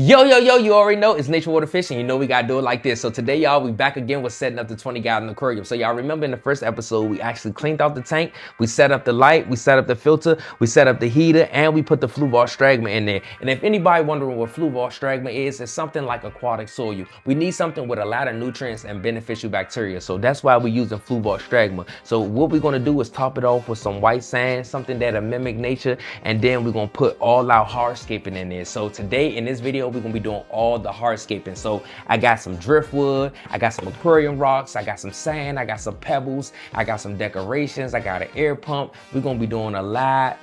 Yo, you already know it's nature water fishing. You know we gotta do it like this. So today, y'all, we back again with setting up the 20-gallon aquarium. So y'all remember in the first episode, we actually cleaned out the tank, we set up the light, we set up the filter, we set up the heater, and we put the fluval stragma in there. And if anybody wondering what fluval stragma is, it's something like aquatic soil. We need something with a lot of nutrients and beneficial bacteria. So that's why we're using fluval stragma. So what we're gonna do is top it off with some white sand, something that'll mimic nature, and then we're gonna put all our hardscaping in there. So today in this video, we're gonna be doing all the hardscaping. So I got some driftwood, I got some aquarium rocks, I got some sand, I got some pebbles, I got some decorations, I got an air pump. We're gonna be doing a lot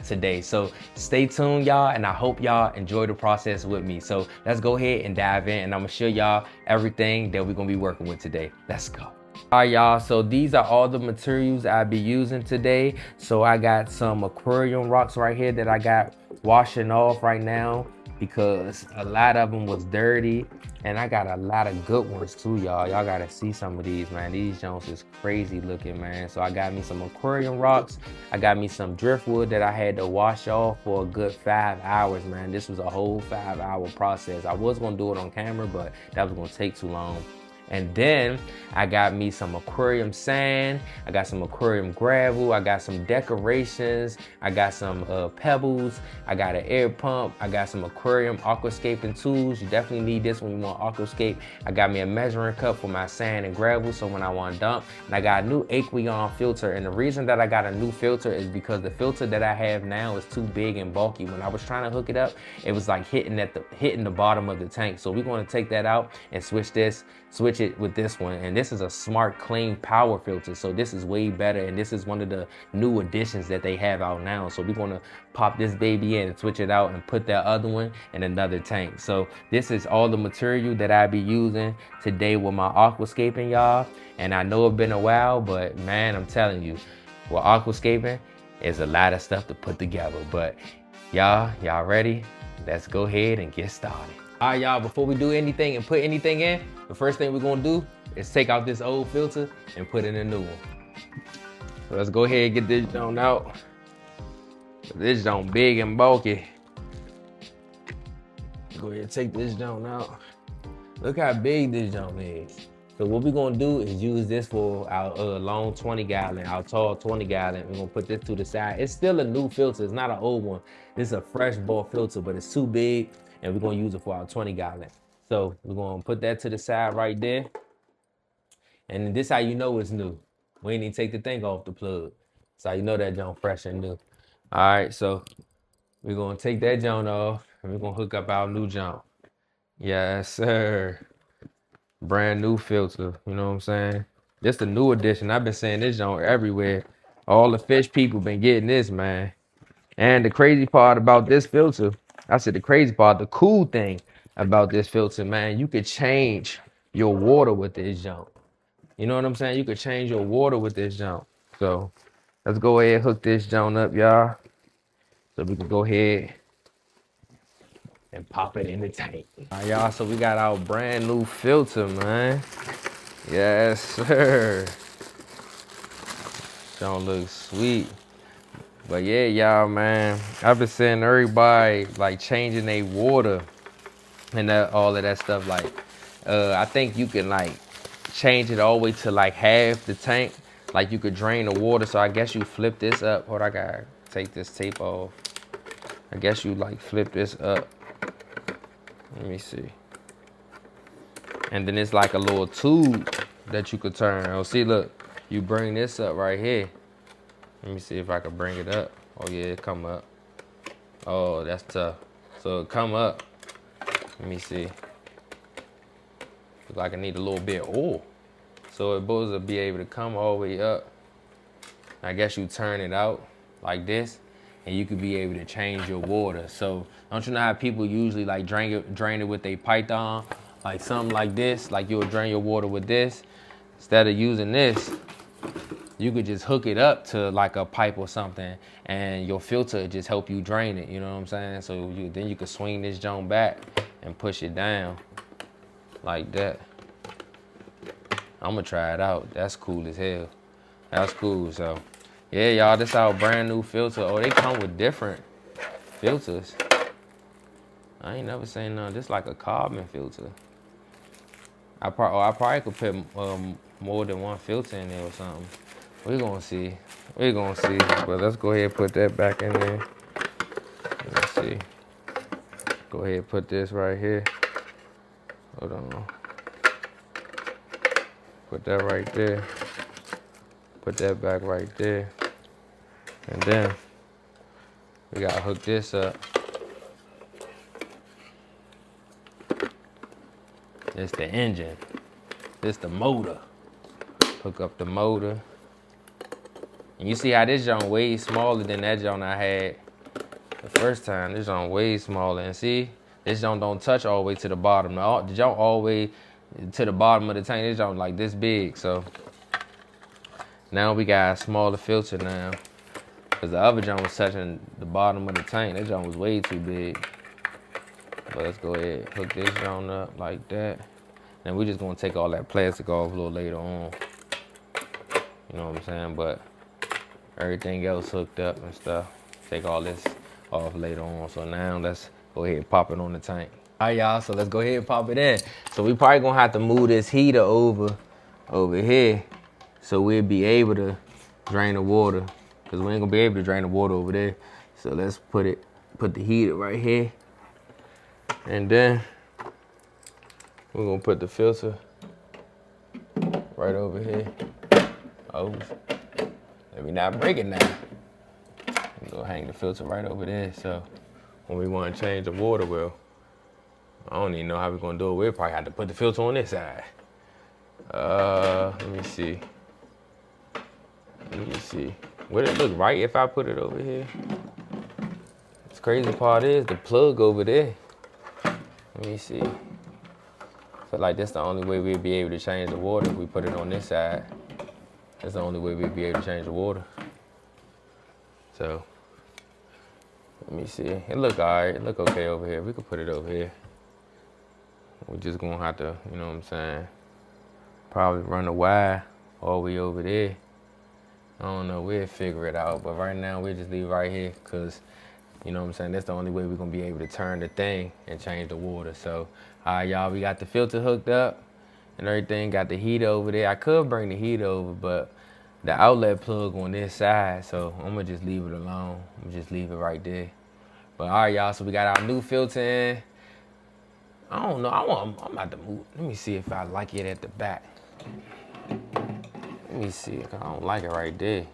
today. So stay tuned, y'all, and I hope y'all enjoy the process with me. So let's go ahead and dive in, and I'm gonna show y'all everything that we're gonna be working with today. Let's go. All right, y'all, so these are all the materials I'll be using today. So I got some aquarium rocks right here that I got washing off right now because a lot of them was dirty, and I got a lot of good ones too, y'all. Y'all gotta see some of these, man. These Jones is crazy looking, man. So I got me some aquarium rocks, I got me some driftwood that I had to wash off for a good 5 hours, man. This was a whole 5-hour process. I was gonna do it on camera, but that was gonna take too long. And then I got me some aquarium sand, I got some aquarium gravel, I got some decorations, I got some pebbles, I got an air pump, I got some aquarium aquascaping tools. You definitely need this when you want aquascape. I got me a measuring cup for my sand and gravel, so when I want to dump. And I got a new Aquarium filter, and the reason that I got a new filter is because the filter that I have now is too big and bulky. When I was trying to hook it up, it was like hitting the bottom of the tank. So we're going to take that out and switch it with this one. And this is a smart clean power filter, so this is way better, and this is one of the new additions that they have out now. So we're going to pop this baby in and switch it out and put that other one in another tank. So this is all the material that I be using today with my aquascaping, y'all. And I know it's been a while, but man, I'm telling you, with aquascaping is a lot of stuff to put together. But y'all ready? Let's go ahead and get started. All right, y'all, before we do anything and put anything in, the first thing we're gonna do is take out this old filter and put in a new one. So let's go ahead and get this joint out. This joint big and bulky. Go ahead and take this joint out. Look how big this joint is. So what we're gonna do is use this for our long 20-gallon, our tall 20-gallon. We're gonna put this to the side. It's still a new filter, it's not an old one. This is a fresh ball filter, but it's too big, and we're gonna use it for our 20-gallon. So we're gonna put that to the side right there. And this how you know it's new. We ain't even take the thing off the plug. So you know that joint fresh and new. All right, so we're gonna take that joint off, and we're gonna hook up our new joint. Yes, sir. Brand new filter, you know what I'm saying? This the new edition. I've been saying this joint everywhere. All the fish people been getting this, man. And the crazy part about this filter, I said the crazy part, the cool thing about this filter, man, you could change your water with this jump. You know what I'm saying? You could change your water with this jump. So let's go ahead and hook this jump up, y'all. So we can go ahead and pop it in the tank. All right, y'all, so we got our brand new filter, man. Yes, sir. Don't look sweet. But yeah, y'all, man, I've been seeing everybody like changing their water and all of that stuff. Like, I think you can like change it all the way to like half the tank. Like you could drain the water. So I guess you flip this up. Hold on, I gotta take this tape off. I guess you like flip this up. Let me see. And then it's like a little tube that you could turn. Oh, see, look, you bring this up right here. Let me see if I can bring it up. Oh yeah, it come up. Oh, that's tough. So it come up. Let me see. Looks like I need a little bit. Oh, so it's supposed to be able to come all the way up. I guess you turn it out like this, and you could be able to change your water. So don't you know how people usually like drain it with a python, like something like this? Like you'll drain your water with this. Instead of using this, you could just hook it up to like a pipe or something, and your filter just help you drain it. You know what I'm saying? So then you could swing this joint back and push it down like that. I'm gonna try it out. That's cool as hell. That's cool. So yeah, y'all, this our brand new filter. Oh, they come with different filters. I ain't never seen none. This like a carbon filter. I probably could put more than one filter in there or something. We're gonna see. We're gonna see. But let's go ahead and put that back in there. Let's see. Go ahead and put this right here. Hold on. Put that right there. Put that back right there. And then we gotta hook this up. It's the engine. It's the motor. Hook up the motor. And you see how this joint way smaller than that joint I had the first time. This joint way smaller. And see, this joint don't touch all the way to the bottom. The joint all the way to the bottom of the tank. This joint like this big. So now we got a smaller filter now. Because the other joint was touching the bottom of the tank. That joint was way too big. But let's go ahead and hook this joint up like that. And we're just gonna take all that plastic off a little later on. You know what I'm saying? But everything else hooked up and stuff. Take all this off later on. So now let's go ahead and pop it on the tank. All right, y'all, so let's go ahead and pop it in. So we probably gonna have to move this heater over here so we'll be able to drain the water. Cause we ain't gonna be able to drain the water over there. So let's put the heater right here. And then we're gonna put the filter right over here. Oh, let me not break it now. We're gonna hang the filter right over there. So when we wanna change the water, well, I don't even know how we're gonna do it. We'll probably have to put the filter on this side. Let me see. Would it look right if I put it over here? The crazy part is the plug over there. Let me see. I feel like that's the only way we'll be able to change the water if we put it on this side. That's the only way we'll be able to change the water. So, let me see. It look all right. It look okay over here. We could put it over here. We're just gonna have to, you know what I'm saying, probably run the wire all the way over there. I don't know, we'll figure it out. But right now, we'll just leave it right here because, you know what I'm saying, that's the only way we're gonna be able to turn the thing and change the water. So, all right, y'all, we got the filter hooked up and everything. Got the heater over there. I could bring the heater over, but the outlet plug on this side, so I'm gonna just leave it alone. I'm gonna just leave it right there. But all right, y'all, so we got our new filter in. I don't know, I'm about to move. Let me see if I like it at the back. Let me see, cause I don't like it right there.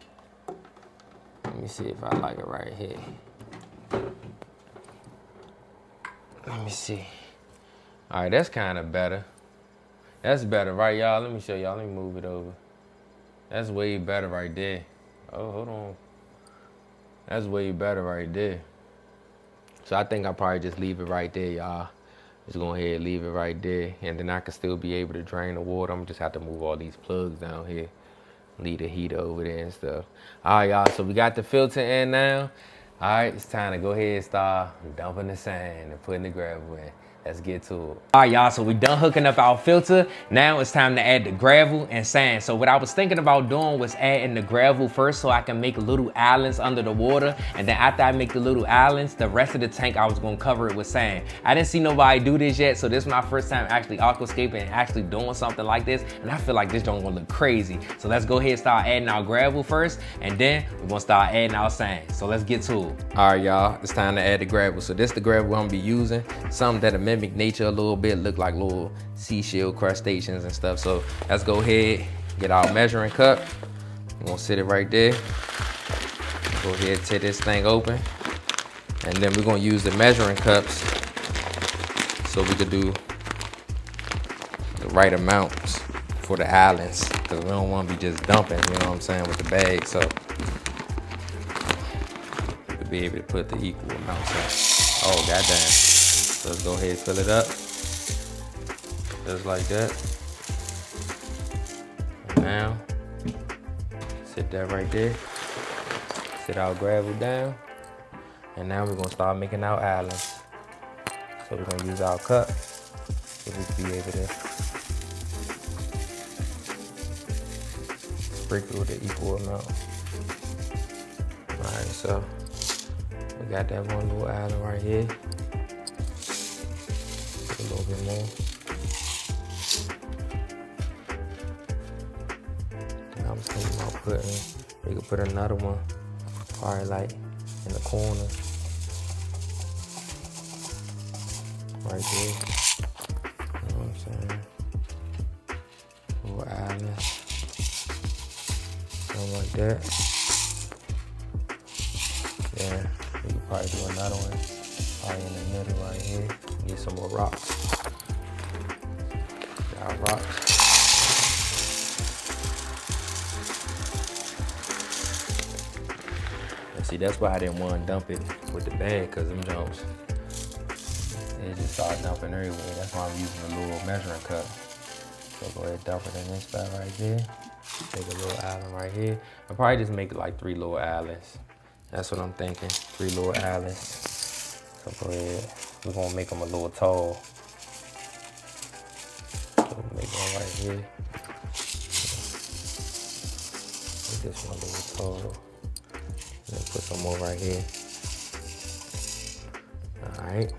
Let me see if I like it right here. Let me see. All right, that's kind of better. That's better, right, y'all? Let me show y'all. Let me move it over. That's way better right there. Oh, hold on. That's way better right there. So I think I'll probably just leave it right there, y'all. Just go ahead and leave it right there. And then I can still be able to drain the water. I'm just have to move all these plugs down here. Leave the heater over there and stuff. All right, y'all, so we got the filter in now. All right, it's time to go ahead and start dumping the sand and putting the gravel in. Let's get to it. All right, y'all, so we done hooking up our filter. Now it's time to add the gravel and sand. So what I was thinking about doing was adding the gravel first so I can make little islands under the water. And then after I make the little islands, the rest of the tank, I was gonna cover it with sand. I didn't see nobody do this yet, so this is my first time actually aquascaping and actually doing something like this. And I feel like this don't gonna look crazy. So let's go ahead and start adding our gravel first, and then we're gonna start adding our sand. So let's get to it. All right, y'all, it's time to add the gravel. So this is the gravel I'm gonna be using. Something that'll mimic nature a little bit, look like little seashell crustaceans and stuff. So let's go ahead, get our measuring cup. I'm gonna sit it right there. Go ahead, tear this thing open. And then we're gonna use the measuring cups so we could do the right amounts for the islands. Cause we don't wanna be just dumping, you know what I'm saying, with the bag. So to be able to put the equal amounts in. Oh, goddamn. So let's go ahead and fill it up. Just like that. And now, sit that right there. Sit our gravel down. And now we're gonna start making our islands. So we're gonna use our cup so we can be able to sprinkle the equal amount. All right, so we got that one little island right here. a little bit more. And I'm thinking about putting, we could put another one, probably like in the corner. Right there. You know what I'm saying? Little island. Something like that. Yeah, we could probably do another one. Probably in the middle right here. Get some more rocks. Got rocks. And see, that's why I didn't want to dump it with the bag, because them jumps, it just started dumping everywhere. That's why I'm using a little measuring cup. So go ahead and dump it in this spot right there. Take a little island right here. I'll probably just make it like 3 little islands. That's what I'm thinking, 3 little islands. So go ahead, we're gonna make them a little tall. So make one right here. Make this one a little tall. And then put some more right here. All right.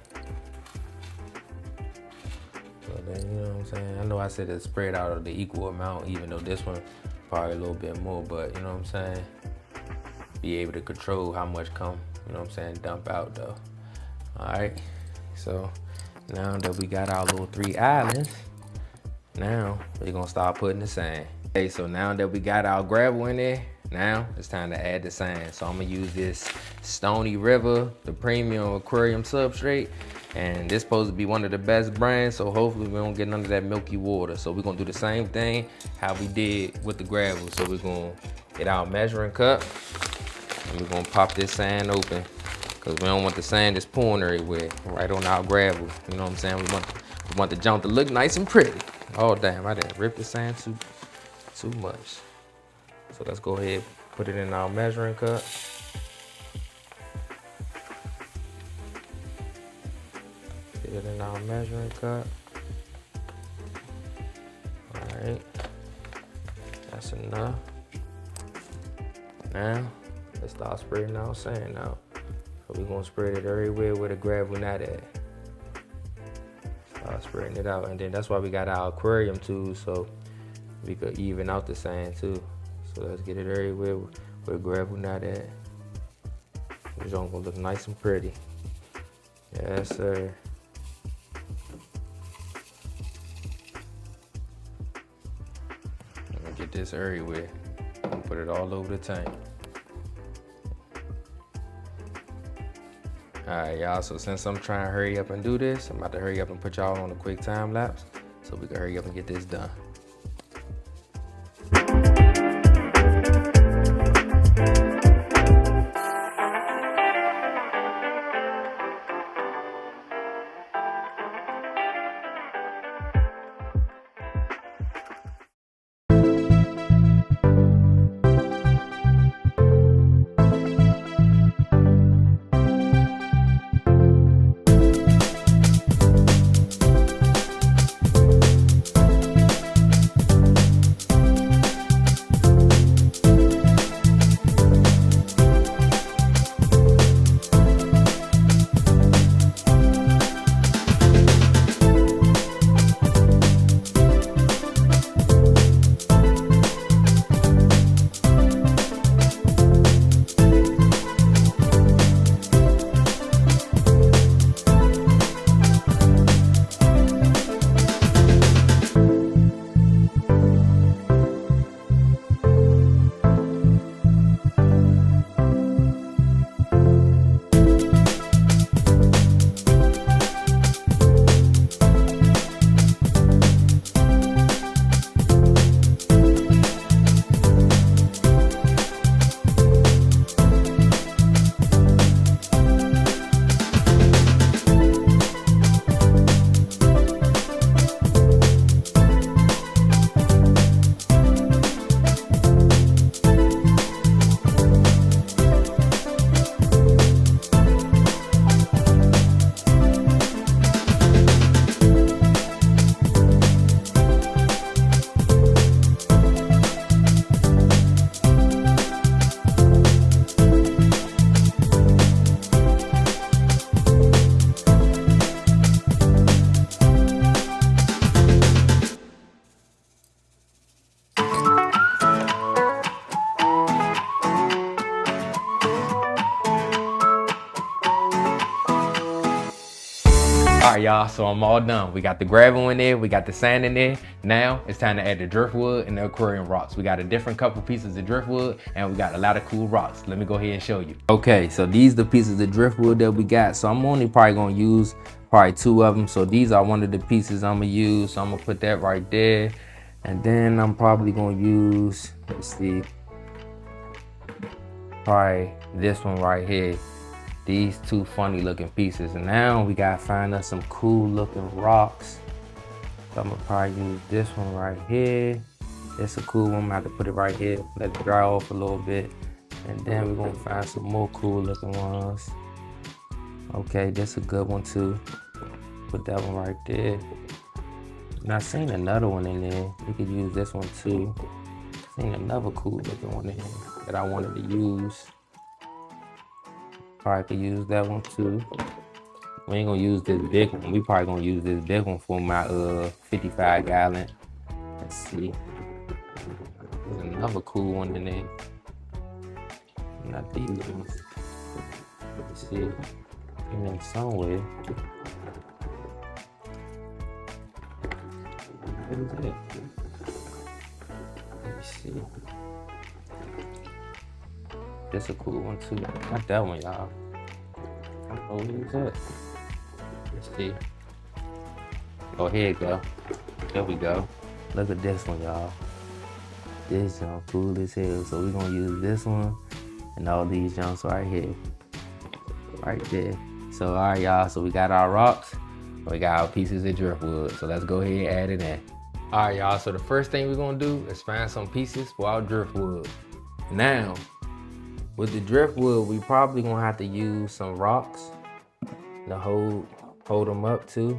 So then, you know what I'm saying? I know I said it's spread out of the equal amount, even though this one probably a little bit more, but you know what I'm saying? Be able to control how much come, you know what I'm saying, dump out though. All right, so now that we got our little 3 islands, now we're gonna start putting the sand. Okay, so now that we got our gravel in there, now it's time to add the sand. So I'm gonna use this Stony River, the premium aquarium substrate, and this supposed to be one of the best brands, so hopefully we don't get none of that milky water. So we're gonna do the same thing how we did with the gravel. So we're gonna get our measuring cup, and we're gonna pop this sand open, because we don't want the sand just pouring everywhere, right on our gravel. You know what I'm saying? We want the jump to look nice and pretty. Oh damn, I didn't rip the sand too much. So let's go ahead, put it in our measuring cup. Get it in our measuring cup. All right, that's enough. Now, let's start spreading our sand out. So we're gonna spread it everywhere where the gravel not at. Start spreading it out, and then that's why we got our aquarium too, so we could even out the sand too. So let's get it everywhere where the gravel not at. It's gonna look nice and pretty. Yes, sir. I'm gonna get this everywhere. I'm gonna put it all over the tank. All right, y'all, so since I'm trying to hurry up and do this, I'm about to hurry up and put y'all on a quick time lapse so we can hurry up and get this done. right, y'all, so I'm all done. We got the gravel in there, we got the sand in there. Now it's time to add the driftwood and the aquarium rocks. We got a different couple pieces of driftwood and we got a lot of cool rocks. Let me go ahead and show you. Okay, so these are the pieces of driftwood that we got. So I'm only probably gonna use probably 2 of them. So these are one of the pieces I'm gonna use. So I'm gonna put that right there. And then I'm probably gonna use, let's see, probably this one right here. These 2 funny looking pieces. And now we gotta find us some cool looking rocks. So I'm gonna probably use this one right here. It's a cool one. I'm gonna have to put it right here, let it dry off a little bit. And then we're gonna find some more cool looking ones. Okay, this is a good one too. Put that one right there. And I seen another one in there. We could use this one too. Seen another cool looking one in here that I wanted to use. Probably could use that one too. We ain't gonna use this big one. We probably gonna use this big one for my 55 gallon. Let's see. There's another cool one in there. Not these ones. Let's see. In there somewhere. What is that? Let me see. That's a cool one too. Not that one, y'all. I don't know what is that. Let's see. Oh, here you go. There we go. Look at this one, y'all. This junk cool as hell. So we're gonna use this one and all these junks right here. Right there. So all right, y'all. So we got our rocks. We got our pieces of driftwood. So let's go ahead and add it in. All right, y'all. So the first thing we're gonna do is find some pieces for our driftwood. Now, with the driftwood, we probably gonna have to use some rocks to hold them up too.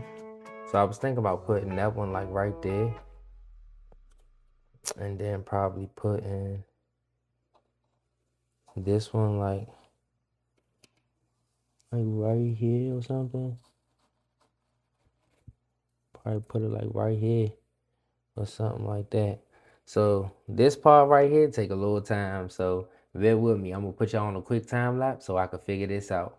So I was thinking about putting that one like right there. And then probably putting this one like right here or something. Probably put it like right here or something like that. So this part right here take a little time. So bear with me. I'm gonna put y'all on a quick time lapse so I can figure this out.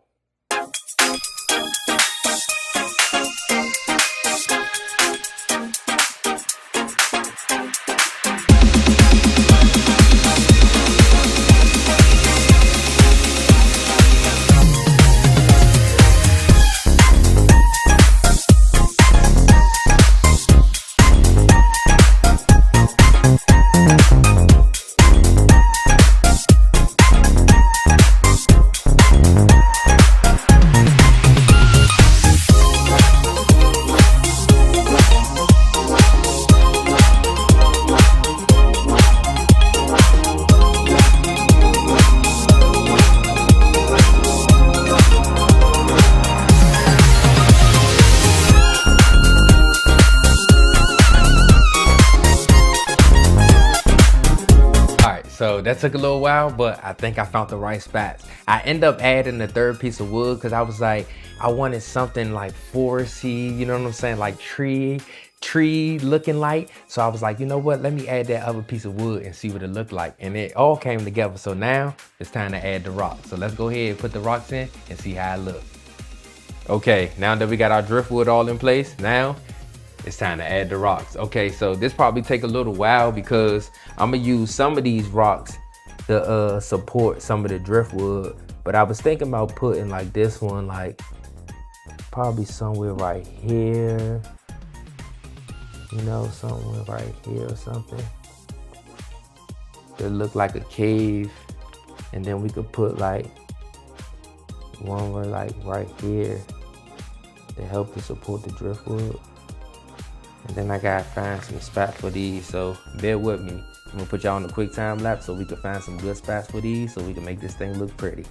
So that took a little while, but I think I found the right spots. I end up adding the 3rd piece of wood because I was like, I wanted something like foresty, you know what I'm saying? Like tree looking like. So I was like, you know what? Let me add that other piece of wood and see what it looked like. And it all came together. So now it's time to add the rocks. So let's go ahead and put the rocks in and see how it looks. Okay, now that we got our driftwood all in place, now it's time to add the rocks. Okay, so this probably take a little while because I'm gonna use some of these rocks to support some of the driftwood. But I was thinking about putting like this one, like probably somewhere right here. You know, somewhere right here or something. It look like a cave. And then we could put like one where like right here to help to support the driftwood. And then I gotta find some spots for these, so bear with me. I'm gonna put y'all on a quick time lapse so we can find some good spots for these so we can make this thing look pretty.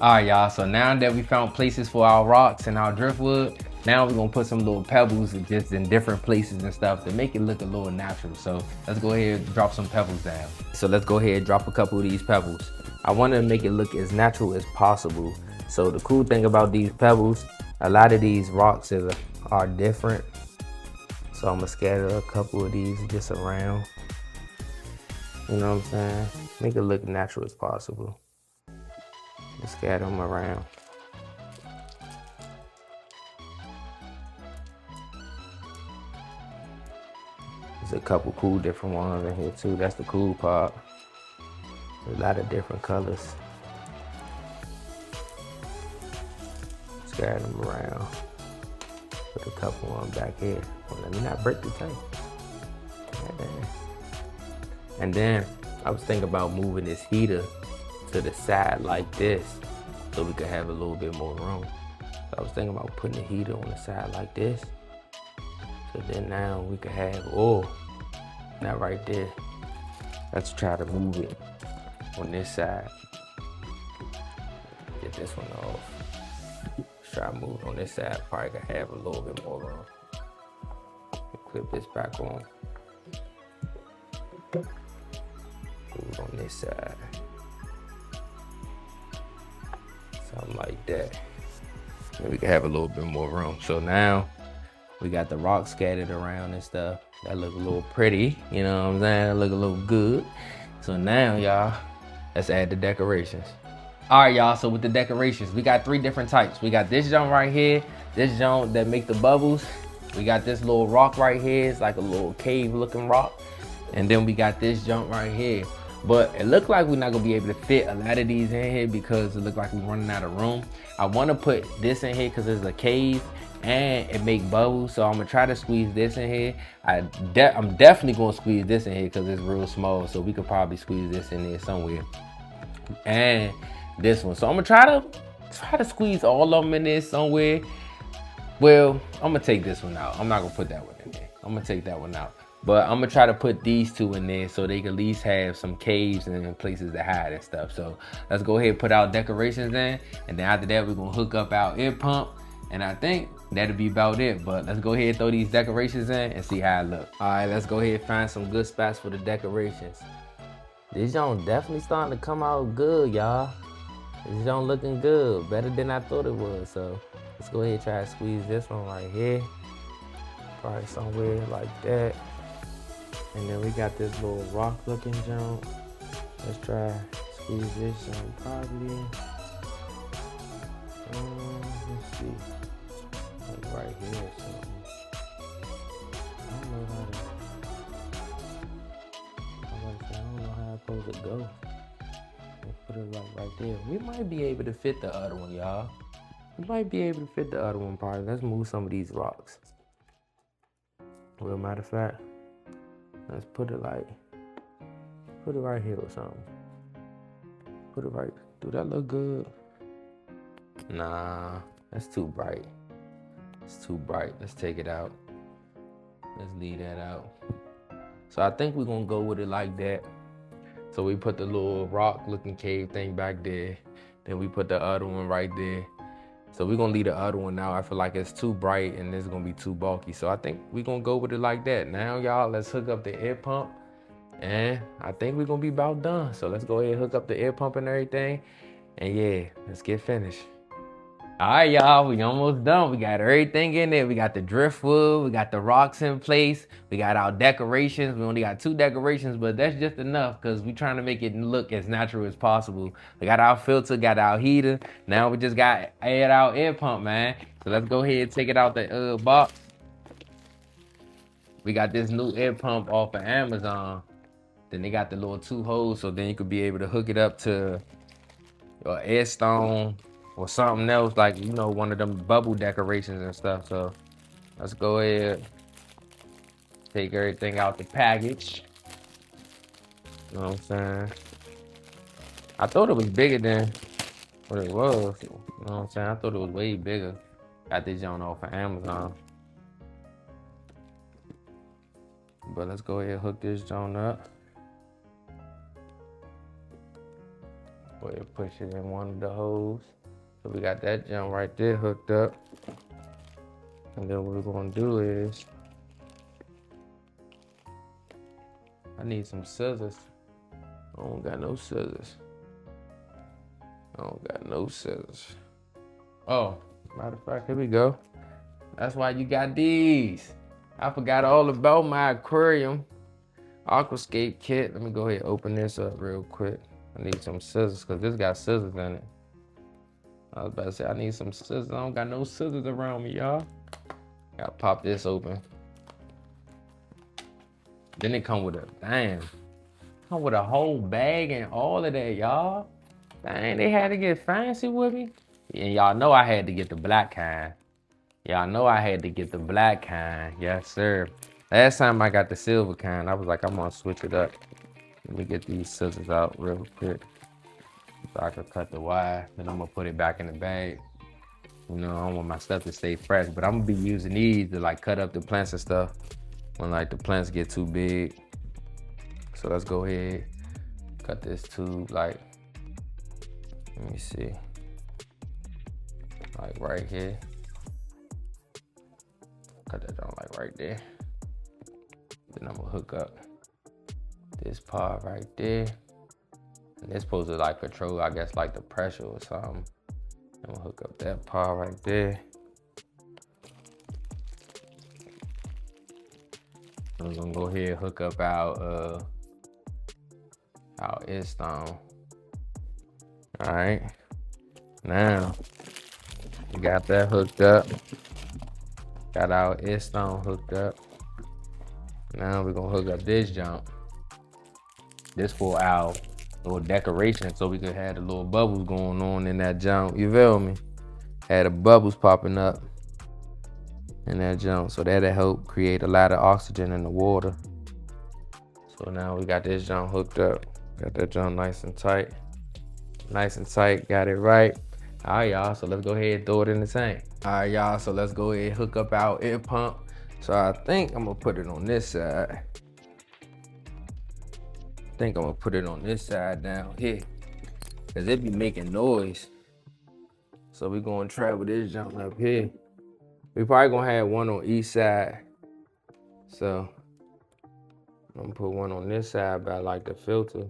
Alright y'all, so now that we found places for our rocks and our driftwood, now we're gonna put some little pebbles just in different places and stuff to make it look a little natural. So let's go ahead and drop some pebbles down. So let's go ahead and drop a couple of these pebbles. I want to make it look as natural as possible. So the cool thing about these pebbles, a lot of these rocks are different. So I'm gonna scatter a couple of these just around. You know what I'm saying? Make it look natural as possible. Just scatter them around. There's a couple cool different ones in here too. That's the cool part. A lot of different colors. Scatter them around. Put a couple on back here. Well, let me not break the tank. And then I was thinking about moving this heater to the side like this so we could have a little bit more room. So I was thinking about putting the heater on the side like this. So then now we could have, oh, not right there. Let's try to move it on this side. Get this one off. Let's try to move it on this side. Probably could have a little bit more room. Clip this back on. Move it on this side. Something like that. And we can have a little bit more room. So now we got the rocks scattered around and stuff. That look a little pretty, you know what I'm saying? That look a little good. So now y'all, let's add the decorations. All right y'all, so with the decorations, we got 3 different types. We got this joint right here, this joint that make the bubbles. We got this little rock right here. It's like a little cave looking rock. And then we got this joint right here. But it looked like we're not gonna be able to fit a lot of these in here because it looked like we're running out of room. I wanna put this in here because it's a cave and it make bubbles. So I'm gonna try to squeeze this in here. I'm definitely gonna squeeze this in here because it's real small. So we could probably squeeze this in there somewhere. And this one. So I'm gonna try to squeeze all of them in there somewhere. Well, I'm gonna take this one out. I'm not gonna put that one in there. I'm gonna take that one out. But I'm gonna try to put these 2 in there so they can at least have some caves and places to hide and stuff. So let's go ahead and put our decorations in. And then after that, we're gonna hook up our air pump. And I think that'll be about it. But let's go ahead and throw these decorations in and see how it look. All right, let's go ahead and find some good spots for the decorations. This joint definitely starting to come out good, y'all. This joint looking good, better than I thought it was. So let's go ahead and try to squeeze this one right here. Probably somewhere like that. And then we got this little rock looking joint. Let's try squeeze this joint probably. Let's see. Like right here or something. I don't know how I'm supposed to go. Let's put it like right there. We might be able to fit the other one, y'all. We might be able to fit the other one probably. Let's move some of these rocks. Well, matter of fact, let's put it right here or something. Put it right, do that look good? Nah, that's too bright. It's too bright, let's take it out. Let's leave that out. So I think we're gonna go with it like that. So we put the little rock looking cave thing back there. Then we put the other one right there. So we're gonna leave the other one out. I feel like it's too bright and it's gonna be too bulky. So I think we're gonna go with it like that. Now y'all, let's hook up the air pump. And I think we're gonna be about done. So let's go ahead and hook up the air pump and everything. And yeah, let's get finished. All right, y'all, we almost done. We got everything in there. We got the driftwood, we got the rocks in place, we got our decorations. We only got 2 decorations, but that's just enough because we're trying to make it look as natural as possible. We got our filter, got our heater. Now we just got add our air pump, man. So let's go ahead and take it out the box. We got this new air pump off of Amazon. Then they got the little 2 holes, so then you could be able to hook it up to or air stone or something else, like, you know, one of them bubble decorations and stuff. So let's go ahead, take everything out the package. You know what I'm saying? I thought it was bigger than what it was. You know what I'm saying? I thought it was way bigger. Got this joint off of Amazon. But let's go ahead and hook this joint up. Go ahead and push it in one of the holes. So we got that joint right there hooked up. And then what we're gonna do is, I need some scissors. I don't got no scissors. I don't got no scissors. Oh, matter of fact, here we go. That's why you got these. I forgot all about my aquarium Aquascape kit. Let me go ahead and open this up real quick. I need some scissors because this got scissors in it. I was about to say I need some scissors. I don't got no scissors around me, y'all. Gotta pop this open. Then it come with a, damn. Come with a whole bag and all of that, y'all. Dang, they had to get fancy with me. And y'all know I had to get the black kind. Y'all know I had to get the black kind. Yes, sir. Last time I got the silver kind, I was like, I'm gonna switch it up. Let me get these scissors out real quick so I can cut the wire. Then I'm gonna put it back in the bag. You know, I don't want my stuff to stay fresh, but I'm gonna be using these to like cut up the plants and stuff when like the plants get too big. So let's go ahead, cut this tube like, let me see, like right here. Cut that down like right there. Then I'm gonna hook up this part right there. And it's supposed to like control, I guess, like the pressure or something. I'm gonna hook up that part right there. I'm gonna go ahead and hook up our air stone. All right, now we got that hooked up. Got our air stone hooked up. Now we're gonna hook up this jump. This for our little decoration, so we could have the little bubbles going on in that jump. You feel me? Had the bubbles popping up in that jump, so that'll help create a lot of oxygen in the water. So now we got this jump hooked up. Got that jump nice and tight. Nice and tight, got it right. All right, y'all, so let's go ahead and throw it in the tank. All right, y'all, so let's go ahead and hook up our air pump. So I think I'm gonna put it on this side. I think I'm gonna put it on this side down here, cause it be making noise. So we gonna try with this jump up here. We probably gonna have one on each side. So I'm gonna put one on this side by like the filter.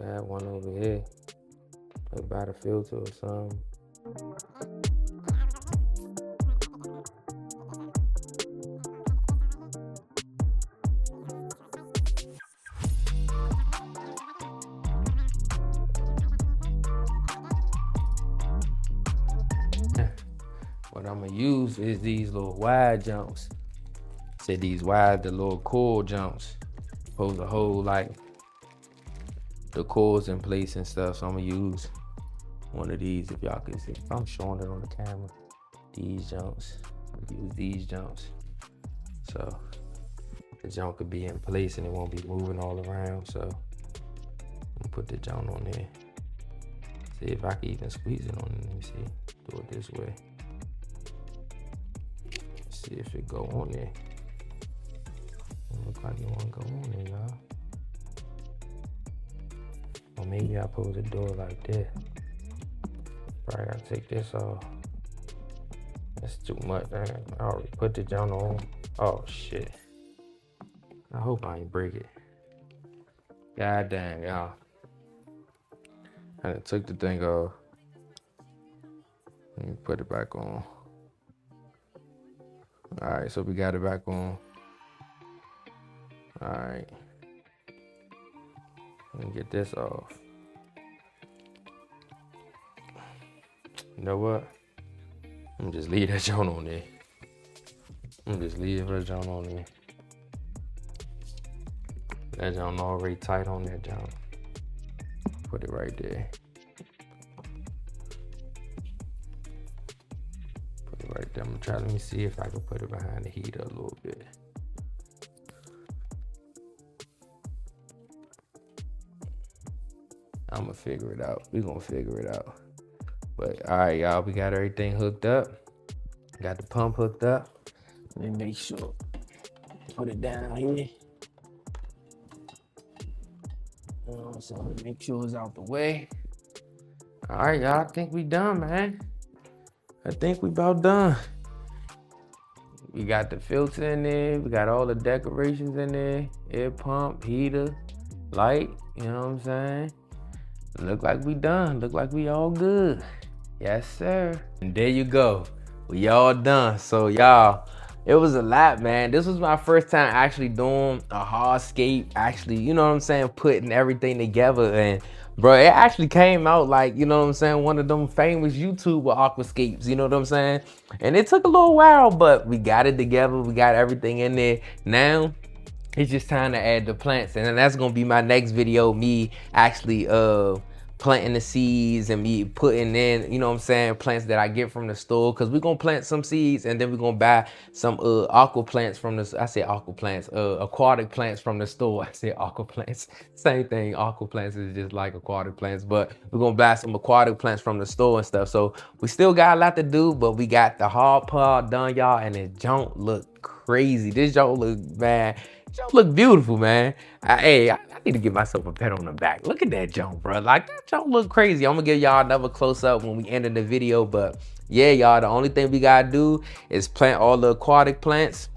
I have one over here, like by the filter or something. What I'm gonna use is these little wide jumps. Say these wide, the little coil jumps. Supposed to hold like the coils in place and stuff. So I'm gonna use one of these, if y'all can see. I'm showing it on the camera. These jumps, use these jumps. So the jump could be in place and it won't be moving all around. So I'm gonna put the jump on there. See if I can even squeeze it on. Let me see, do it this way. See if it go on there. It look like it won't go on there, y'all. Or maybe I supposed to do it like this. Probably gotta take this off. That's too much, man. I already put the jump on. Oh shit. I hope I ain't break it. God dang, y'all. I done took the thing off. Let me put it back on. All right, so we got it back on. All right. Let me get this off. You know what? I'm gonna just leave that joint on there. I'm gonna just leave that joint on there. That joint already tight on that joint. put it right there. Put it right there. I'm gonna try, let me see if I can put it behind the heater a little bit. I'm gonna figure it out. We're gonna figure it out. But all right, y'all, we got everything hooked up. Got the pump hooked up. Let me make sure. Put it down here. So make sure it's out the way. All right, y'all, I think we done, man. I think we about done. We got the filter in there. We got all the decorations in there. Air pump, heater, light, you know what I'm saying? Look like we done. Look like we all good. Yes, sir. And there you go. We all done. So y'all, it was a lot, man. This was my first time actually doing a hardscape, actually, you know what I'm saying, putting everything together. And bro, it actually came out like, you know what I'm saying, one of them famous YouTuber aquascapes, you know what I'm saying? And it took a little while, but we got it together. We got everything in there. Now it's just time to add the plants, and then that's gonna be my next video, me actually planting the seeds and me putting in, you know what I'm saying, plants that I get from the store, because we're gonna plant some seeds and then we're gonna buy some aqua plants from the, I say aqua plants, aquatic plants from the store. I say aqua plants, same thing. Aqua plants is just like aquatic plants, but we're gonna buy some aquatic plants from the store and stuff. So we still got a lot to do, but we got the hard part done, y'all, and it don't look crazy. This don't look bad. Jump look beautiful, man. I need to give myself a pat on the back. Look at that jump, bro. Like, that jump look crazy. I'm gonna give y'all another close up when we end the video. But yeah, y'all, the only thing we gotta do is plant all the aquatic plants,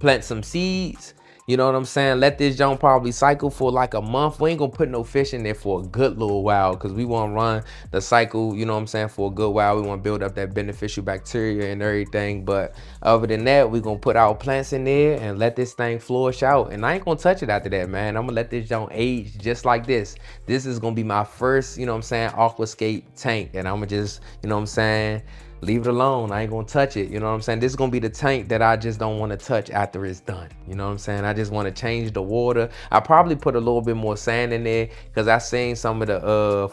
plant some seeds. You know what I'm saying? Let this jump probably cycle for like a month. We ain't gonna put no fish in there for a good little while, because we want to run the cycle, you know what I'm saying, for a good while. We want to build up that beneficial bacteria and everything. But other than that, we're gonna put our plants in there and let this thing flourish out. And I ain't gonna touch it after that, man. I'm gonna let this jump age just like this. This is gonna be my first, you know what I'm saying, Aquascape tank. And I'm gonna just, you know what I'm saying, leave it alone. I ain't gonna touch it. You know what I'm saying? This is gonna be the tank that I just don't want to touch after it's done. You know what I'm saying? I just want to change the water. I probably put a little bit more sand in there, because I seen some of the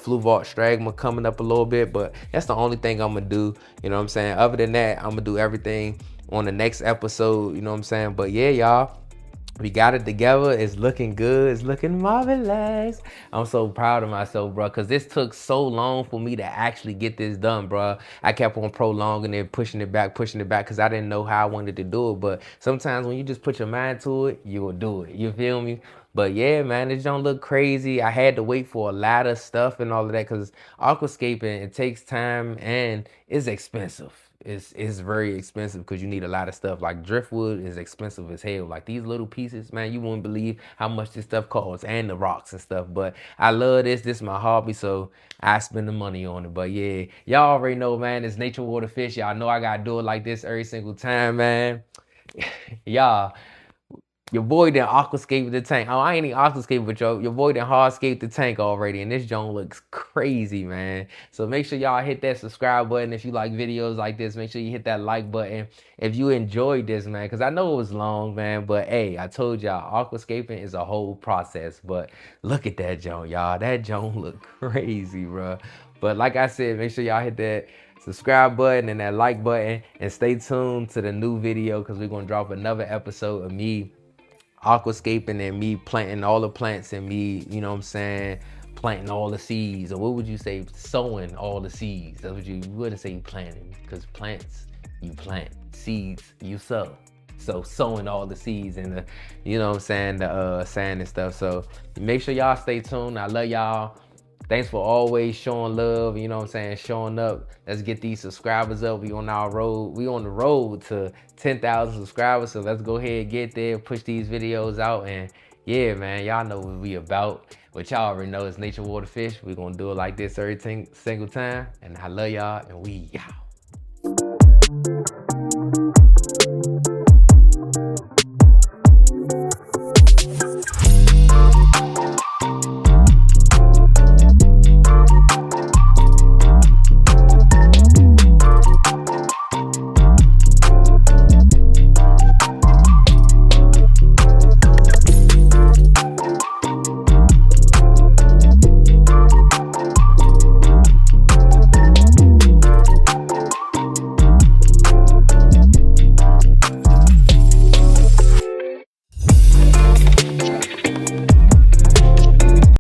Fluvart stragma coming up a little bit, but that's the only thing I'm gonna do. You know what I'm saying? Other than that, I'm gonna do everything on the next episode. You know what I'm saying? But yeah, y'all, we got it together. It's looking good. It's looking marvelous. I'm so proud of myself, bro, because this took so long for me to actually get this done, bro. I kept on prolonging it, pushing it back, because I didn't know how I wanted to do it. But sometimes when you just put your mind to it, you will do it. You feel me? But yeah, man, this don't look crazy. I had to wait for a lot of stuff and all of that, because aquascaping, it takes time and it's expensive. It's very expensive, because you need a lot of stuff. Like driftwood is expensive as hell. Like these little pieces, man, you wouldn't believe how much this stuff costs, and the rocks and stuff. But I love this. This is my hobby, so I spend the money on it. But yeah, y'all already know, man, it's nature water fish. Y'all know I gotta do it like this every single time, man. Y'all, your boy done aquascaped the tank. Oh, I ain't even aquascaped, but your boy done hardscaped the tank already, and this joint looks crazy, man. So make sure y'all hit that subscribe button if you like videos like this. Make sure you hit that like button if you enjoyed this, man, because I know it was long, man, but hey, I told y'all, aquascaping is a whole process. But look at that joint, y'all. That joint look crazy, bro. But like I said, make sure y'all hit that subscribe button and that like button, and stay tuned to the new video, because we're gonna drop another episode of me aquascaping and me planting all the plants, and me, you know what I'm saying, planting all the seeds. Or what would you say? Sowing all the seeds. That's what you wouldn't say planting, because plants you plant, seeds you sow. So sowing all the seeds and the, you know what I'm saying, the sand and stuff. So make sure y'all stay tuned. I love y'all. Thanks for always showing love, you know what I'm saying, showing up. Let's get these subscribers up. We on our road. We on the road to 10,000 subscribers. So let's go ahead and get there, push these videos out. And yeah, man, y'all know what we about. What y'all already know is nature water fish. We're going to do it like this every single time. And I love y'all, and we out.